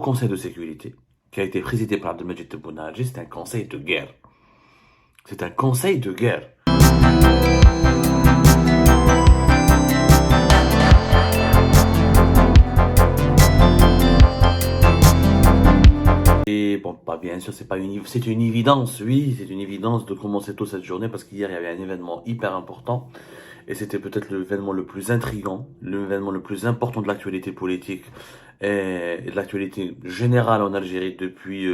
Conseil de sécurité qui a été présidé par Abdelmadjid Tebboune, c'est un conseil de guerre. C'est un conseil de guerre. Et bon, pas bien sûr, c'est une évidence, oui, c'est une évidence de commencer tôt cette journée parce qu'hier il y avait un événement hyper important et c'était peut-être l'événement le plus intriguant, l'événement le plus important de l'actualité politique et de l'actualité générale en Algérie depuis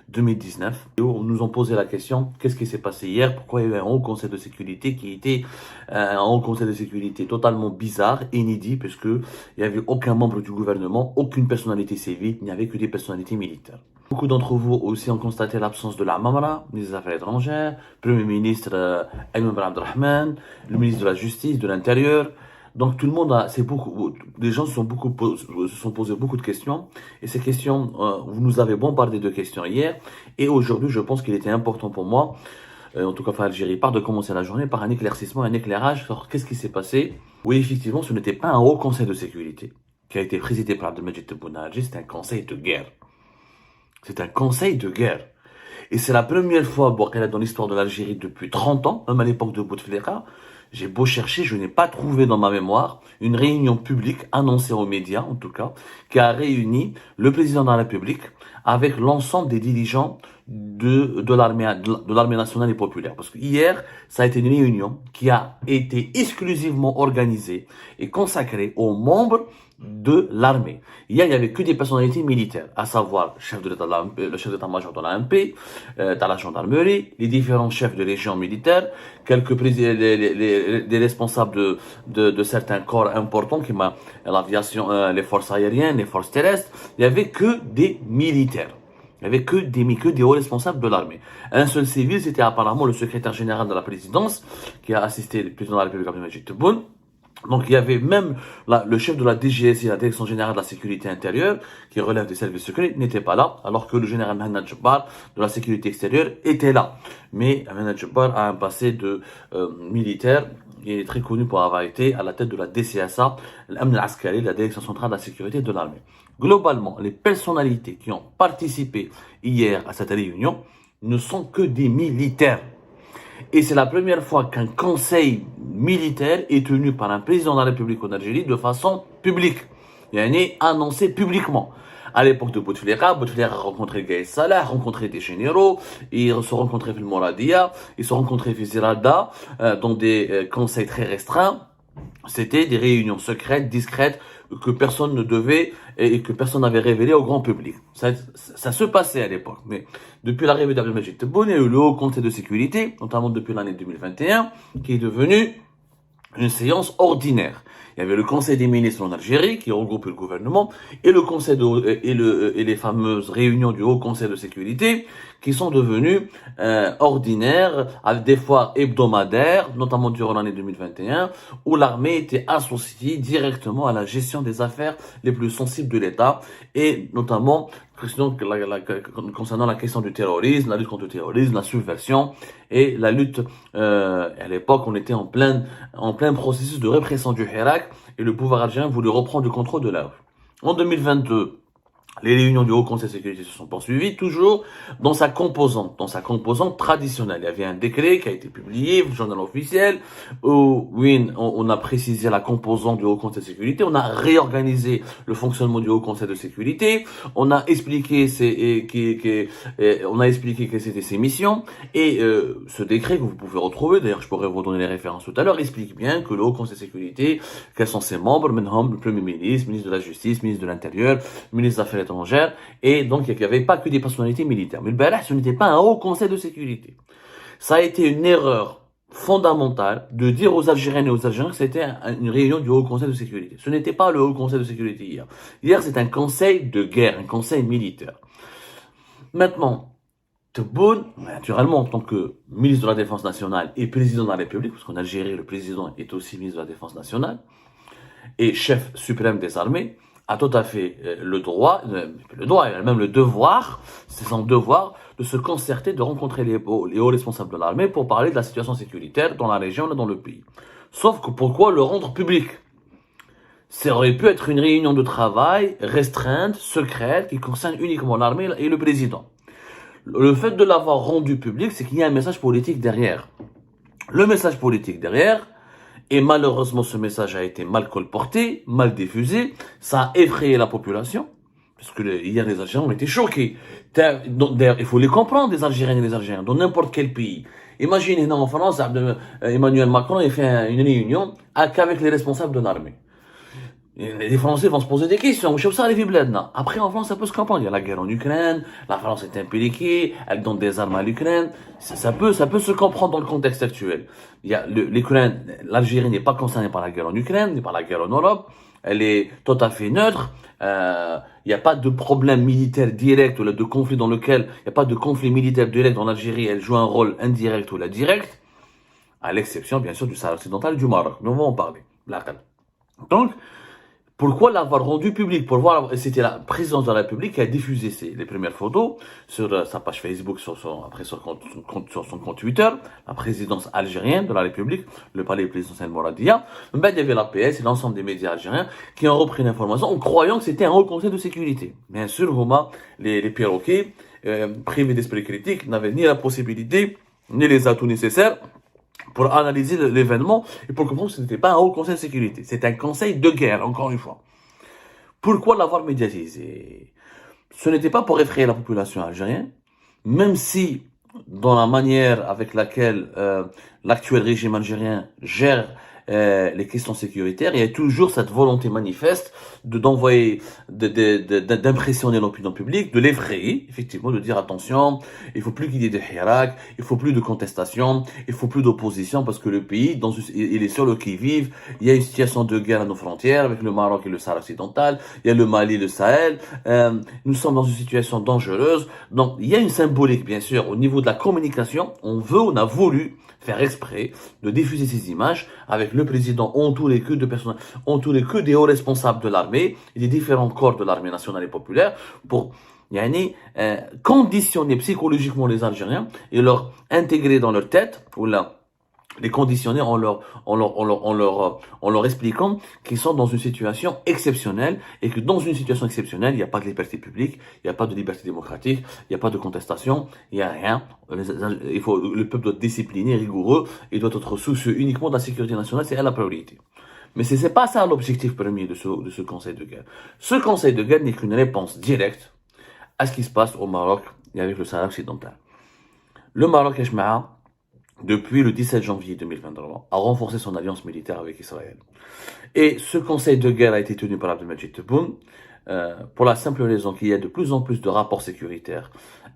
2019. Et on nous ont posé la question, qu'est-ce qui s'est passé hier? Pourquoi il y a eu un haut conseil de sécurité qui était un haut conseil de sécurité totalement bizarre, inédit, puisque il n'y avait aucun membre du gouvernement, aucune personnalité civile, il n'y avait que des personnalités militaires. Beaucoup d'entre vous aussi ont constaté l'absence de la Mamara, ministre des Affaires étrangères, Premier ministre Ayman Ben Abdelrahman, le ministre de la Justice, de l'Intérieur. Donc tout le monde les gens se sont posés beaucoup de questions. Et ces questions, vous nous avez bombardé de questions hier. Et aujourd'hui, je pense qu'il était important pour moi, en tout cas pour Algérie, de commencer la journée par un éclaircissement, un éclairage sur qu'est-ce qui s'est passé. Oui, effectivement, ce n'était pas un haut conseil de sécurité qui a été présidé par Abdelmadjid Tebboune, c'est un conseil de guerre. C'est un conseil de guerre. Et c'est la première fois dans l'histoire de l'Algérie depuis 30 ans, même à l'époque de Bouteflika, j'ai beau chercher, je n'ai pas trouvé dans ma mémoire une réunion publique annoncée aux médias, en tout cas, qui a réuni le président de la République avec l'ensemble des dirigeants de l'armée nationale et populaire. Parce que hier, ça a été une réunion qui a été exclusivement organisée et consacrée aux membres de l'armée. Hier, il n'y avait que des personnalités militaires, à savoir le chef d'état-major de l'AMP, de la gendarmerie, les différents chefs de région militaires, des responsables de certains corps importants, qui l'aviation, les forces aériennes, les forces terrestres. Il n'y avait que des militaires. Il n'y avait que des hauts responsables de l'armée. Un seul civil, c'était apparemment le secrétaire général de la présidence, qui a assisté le président de la République, Abdelmadjid Tebboune. Donc il y avait même le chef de la DGSI, la Direction Générale de la Sécurité Intérieure, qui relève des services secrets, n'était pas là, alors que le général Mohamed Jabbar de la Sécurité Extérieure était là. Mais Mohamed Jabbar a un passé de militaire. Il est très connu pour avoir été à la tête de la DCSA, l'Amn al-Askari, la Direction Centrale de la Sécurité de l'Armée. Globalement, les personnalités qui ont participé hier à cette réunion ne sont que des militaires. Et c'est la première fois qu'un conseil militaire est tenu par un président de la République en Algérie de façon publique. Il est annoncé publiquement. À l'époque de Bouteflika a rencontré Gaïs Salah, rencontré des généraux, ils se rencontraient Fil Mouradia, ils se rencontraient Fizirada, dans des conseils très restreints. C'était des réunions secrètes, discrètes, que personne ne devait et que personne n'avait révélé au grand public. Ça se passait à l'époque. Mais depuis l'arrivée d'Abdelmadjid Tebboune, il y a eu le Haut Conseil de sécurité, notamment depuis l'année 2021, qui est devenu une séance ordinaire. Il y avait le Conseil des ministres en Algérie, qui regroupe le gouvernement, et le Conseil et les fameuses réunions du Haut Conseil de sécurité, qui sont devenues ordinaires, avec des fois hebdomadaires, notamment durant l'année 2021, où l'armée était associée directement à la gestion des affaires les plus sensibles de l'État, et notamment concernant la question du terrorisme, la lutte contre le terrorisme, la subversion et la lutte. À l'époque, on était en plein processus de répression du Hirak et le pouvoir algérien voulait reprendre le contrôle de la rue. En 2022, les réunions du Haut Conseil de sécurité se sont poursuivies, toujours dans sa composante traditionnelle. Il y avait un décret qui a été publié, le journal officiel, où oui, on a précisé la composante du Haut Conseil de sécurité, on a réorganisé le fonctionnement du Haut Conseil de sécurité, on a expliqué quelles étaient ses missions, et ce décret que vous pouvez retrouver, d'ailleurs je pourrais vous donner les références tout à l'heure, explique bien que le Haut Conseil de sécurité, quels sont ses membres, le Premier ministre, ministre de la Justice, ministre de l'Intérieur, ministre des Affaires étrangères, et donc il n'y avait pas que des personnalités militaires. Mais le Barah, ce n'était pas un haut conseil de sécurité. Ça a été une erreur fondamentale de dire aux Algériennes et aux Algériens que c'était une réunion du haut conseil de sécurité. Ce n'était pas le haut conseil de sécurité hier. Hier, c'est un conseil de guerre, un conseil militaire. Maintenant, Tebboune, naturellement, en tant que ministre de la Défense nationale et président de la République, parce qu'en Algérie, le président est aussi ministre de la Défense nationale, et chef suprême des armées, a tout à fait le droit, et même le devoir, c'est son devoir, de se concerter, de rencontrer les hauts responsables de l'armée pour parler de la situation sécuritaire dans la région et dans le pays. Sauf que pourquoi le rendre public? Ça aurait pu être une réunion de travail restreinte, secrète, qui concerne uniquement l'armée et le président. Le fait de l'avoir rendu public, c'est qu'il y a un message politique derrière. Le message politique derrière, et malheureusement ce message a été mal colporté, mal diffusé, ça a effrayé la population, parce que hier les Algériens ont été choqués. D'ailleurs, il faut les comprendre, les Algériens et les Algériens, dans n'importe quel pays. Imaginez, en France, Emmanuel Macron il fait une réunion avec les responsables de l'armée. Les Français vont se poser des questions. Après, en France, ça peut se comprendre. Il y a la guerre en Ukraine, la France est impliquée, elle donne des armes à l'Ukraine. Ça peut se comprendre dans le contexte actuel. Il y a l'Ukraine, l'Algérie n'est pas concernée par la guerre en Ukraine, ni par la guerre en Europe. Elle est tout à fait neutre. Il n'y a pas de problème militaire direct ou de conflit dans lequel il n'y a pas de conflit militaire direct dans l'Algérie. Elle joue un rôle indirect ou la direct, à l'exception, bien sûr, du Sahara occidental et du Maroc. Nous allons en parler. Donc, pourquoi l'avoir rendu public? Pour voir, c'était la présidence de la République qui a diffusé les premières photos sur sa page Facebook, sur son compte Twitter, la présidence algérienne de la République, le palais présidentiel Mouradia. Ben, il y avait l'APS et l'ensemble des médias algériens qui ont repris l'information en croyant que c'était un haut conseil de sécurité. Bien sûr, les perroquets, privés d'esprit critique, n'avaient ni la possibilité, ni les atouts nécessaires pour analyser l'événement et pour comprendre que ce n'était pas un haut conseil de sécurité. C'est un conseil de guerre, encore une fois. Pourquoi l'avoir médiatisé? Ce n'était pas pour effrayer la population algérienne, même si, dans la manière avec laquelle l'actuel régime algérien gère les questions sécuritaires, il y a toujours cette volonté manifeste d'envoyer, d'impressionner l'opinion publique, de l'effrayer, effectivement, de dire attention, il faut plus qu'il y ait de hirak, il faut plus de contestation, il faut plus d'opposition parce que le pays, il est sur le qui-vive, il y a une situation de guerre à nos frontières avec le Maroc et le Sahara occidental, il y a le Mali, le Sahel, nous sommes dans une situation dangereuse, donc il y a une symbolique, bien sûr, au niveau de la communication, on a voulu faire exprès de diffuser ces images avec le président entouré que de personnes, entouré que des hauts responsables de l'armée et des différents corps de l'armée nationale et populaire pour conditionner psychologiquement les Algériens et leur intégrer dans leur tête ou les conditionner en leur expliquant qu'ils sont dans une situation exceptionnelle et que dans une situation exceptionnelle, il n'y a pas de liberté publique, il n'y a pas de liberté démocratique, il n'y a pas de contestation, il n'y a rien. Le peuple doit être discipliné, rigoureux, et doit être soucieux uniquement de la sécurité nationale, c'est elle la priorité. Mais c'est pas ça l'objectif premier de ce conseil de guerre. Ce conseil de guerre n'est qu'une réponse directe à ce qui se passe au Maroc et avec le Sahara occidental. Le Maroc, depuis le 17 janvier 2023, a renforcé son alliance militaire avec Israël. Et ce conseil de guerre a été tenu par Abdelmadjid Tebboune pour la simple raison qu'il y a de plus en plus de rapports sécuritaires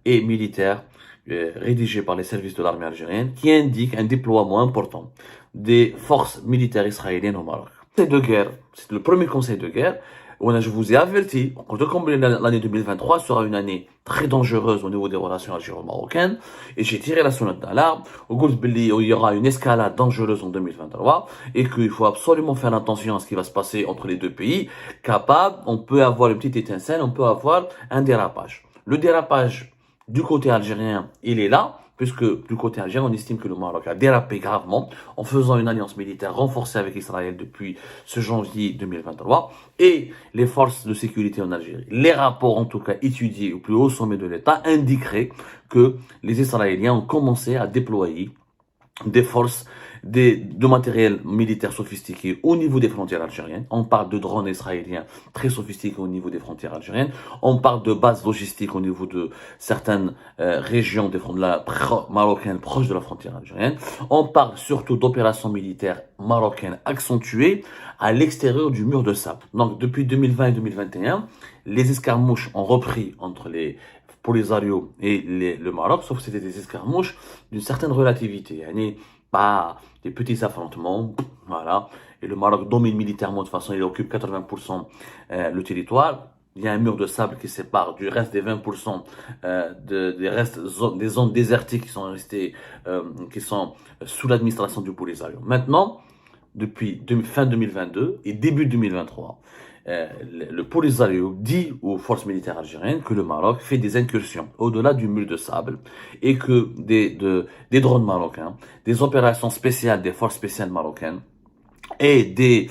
et militaires rédigés par les services de l'armée algérienne qui indiquent un déploiement important des forces militaires israéliennes au Maroc. C'est le premier conseil de guerre. Je vous ai averti, l'année 2023 sera une année très dangereuse au niveau des relations algéro-marocaines, et j'ai tiré la sonnette d'alarme, il y aura une escalade dangereuse en 2023, et qu'il faut absolument faire attention à ce qui va se passer entre les deux pays, on peut avoir une petite étincelle, on peut avoir un dérapage. Le dérapage du côté algérien, il est là, puisque du côté algérien, on estime que le Maroc a dérapé gravement en faisant une alliance militaire renforcée avec Israël depuis ce janvier 2023 et les forces de sécurité en Algérie. Les rapports, en tout cas étudiés au plus haut sommet de l'État, indiqueraient que les Israéliens ont commencé à déployer des forces, de matériel militaire sophistiqué au niveau des frontières algériennes. On parle de drones israéliens très sophistiqués au niveau des frontières algériennes. On parle de bases logistiques au niveau de certaines régions marocaines proches de la frontière algérienne. On parle surtout d'opérations militaires marocaines accentuées à l'extérieur du mur de sable. Donc depuis 2020 et 2021, les escarmouches ont repris entre les Polisario et le Maroc, sauf que c'était des escarmouches d'une certaine relativité. Pas des petits affrontements, voilà. Et le Maroc domine militairement, de toute façon, il occupe 80% le territoire. Il y a un mur de sable qui sépare du reste des 20% des zones désertiques qui sont restées, qui sont sous l'administration du Polisario. Maintenant, depuis fin 2022 et début 2023, le Polisario dit aux forces militaires algériennes que le Maroc fait des incursions au-delà du mur de sable et que des drones marocains, des opérations spéciales des forces spéciales marocaines et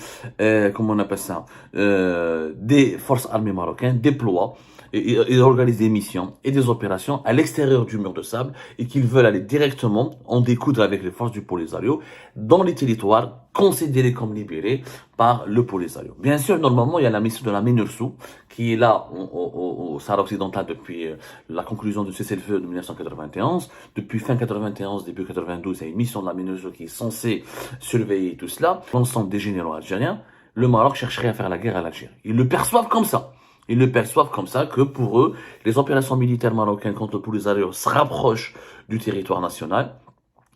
comment on appelle ça, des forces armées marocaines déploient et organisent des missions et des opérations à l'extérieur du mur de sable et qu'ils veulent aller directement en découdre avec les forces du Polisario dans les territoires considérés comme libérés par le Polisario. Bien sûr, normalement, il y a la mission de la MINURSO qui est là au Sahara occidental depuis la conclusion du cessez-le-feu de 1991. Depuis fin 91, début 92, il y a une mission de la MINURSO qui est censée surveiller tout cela. L'ensemble des généraux algériens, le Maroc chercherait à faire la guerre à l'Algérie. Ils le perçoivent comme ça. Ils le perçoivent comme ça, que pour eux, les opérations militaires marocaines contre le Polisario se rapprochent du territoire national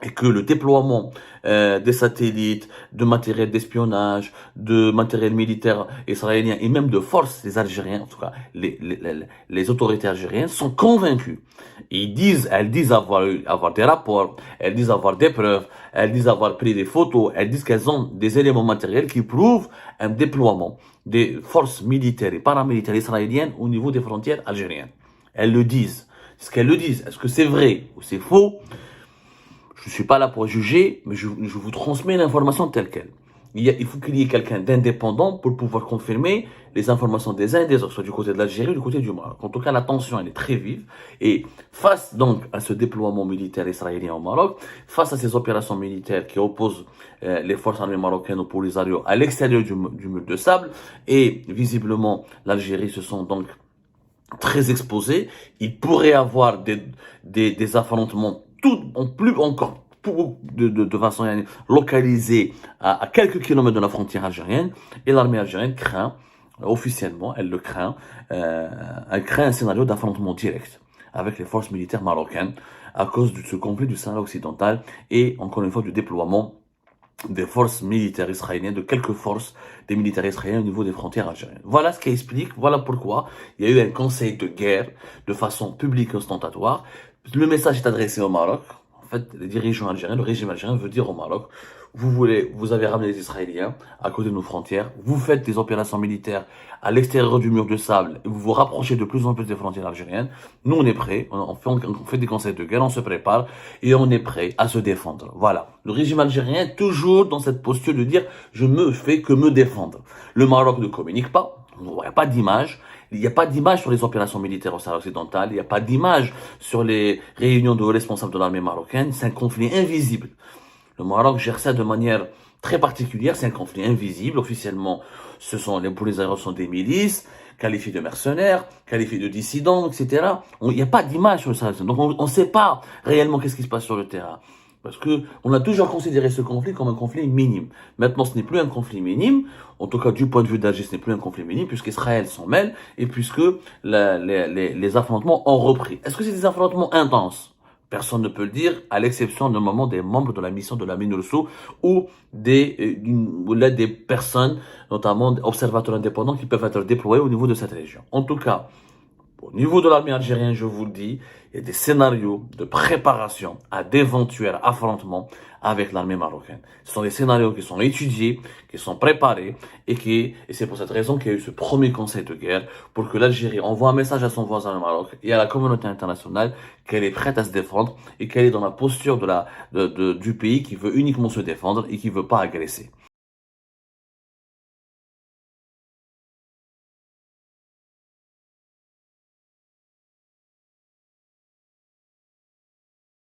et que le déploiement des satellites, de matériel d'espionnage, de matériel militaire israélien et même de forces, les Algériens, en tout cas les autorités algériennes sont convaincus. Elles disent avoir des rapports, elles disent avoir des preuves, elles disent avoir pris des photos, elles disent qu'elles ont des éléments matériels qui prouvent un déploiement des forces militaires et paramilitaires israéliennes au niveau des frontières algériennes. Elles le disent. Ce qu'elles le disent, est-ce que c'est vrai ou c'est faux? Je ne suis pas là pour juger, mais je vous transmets l'information telle qu'elle. Il faut qu'il y ait quelqu'un d'indépendant pour pouvoir confirmer les informations des uns et des autres, soit du côté de l'Algérie ou du côté du Maroc. En tout cas, la tension, elle est très vive. Et face donc à ce déploiement militaire israélien au Maroc, face à ces opérations militaires qui opposent les forces armées marocaines au Polisario à l'extérieur du mur de sable, et visiblement l'Algérie se sent donc très exposée, il pourrait avoir des affrontements de façon localisée à quelques kilomètres de la frontière algérienne, et l'armée algérienne craint, officiellement, elle craint un scénario d'affrontement direct avec les forces militaires marocaines à cause de ce conflit du Sahara occidental et, encore une fois, du déploiement des forces militaires israéliennes, de quelques forces des militaires israéliens au niveau des frontières algériennes. Voilà ce qui explique, voilà pourquoi il y a eu un conseil de guerre de façon publique et ostentatoire. Le message est adressé au Maroc. En fait, les dirigeants algériens, le régime algérien veut dire au Maroc, vous avez ramené les Israéliens à côté de nos frontières, vous faites des opérations militaires à l'extérieur du mur de sable, et vous vous rapprochez de plus en plus des frontières algériennes. Nous, on est prêts, on fait des conseils de guerre, on se prépare, et on est prêt à se défendre. Voilà. Le régime algérien est toujours dans cette posture de dire, je me fais que me défendre. Le Maroc ne communique pas, il n'y a pas d'image. Il n'y a pas d'image sur les opérations militaires au Sahara occidental, il n'y a pas d'image sur les réunions de responsables de l'armée marocaine, c'est un conflit invisible. Le Maroc gère ça de manière très particulière, c'est un conflit invisible. Officiellement, les Polisario sont des milices, qualifiées de mercenaires, qualifiées de dissidents, etc. Il n'y a pas d'image sur le Sahara occidental, donc on ne sait pas réellement qu'est-ce qui se passe sur le terrain. Parce que on a toujours considéré ce conflit comme un conflit minime. Maintenant, ce n'est plus un conflit minime. En tout cas, du point de vue d'Alger, ce n'est plus un conflit minime, puisqu'Israël s'en mêle et puisque les affrontements ont repris. Est-ce que c'est des affrontements intenses? Personne ne peut le dire, à l'exception normalement des membres de la mission de la MINURSO ou des personnes, notamment observateurs indépendants, qui peuvent être déployés au niveau de cette région. En tout cas, au niveau de l'armée algérienne, je vous le dis, il y a des scénarios de préparation à d'éventuels affrontements avec l'armée marocaine. Ce sont des scénarios qui sont étudiés, qui sont préparés et c'est pour cette raison qu'il y a eu ce premier conseil de guerre pour que l'Algérie envoie un message à son voisin le Maroc et à la communauté internationale qu'elle est prête à se défendre et qu'elle est dans la posture du pays qui veut uniquement se défendre et qui veut pas agresser.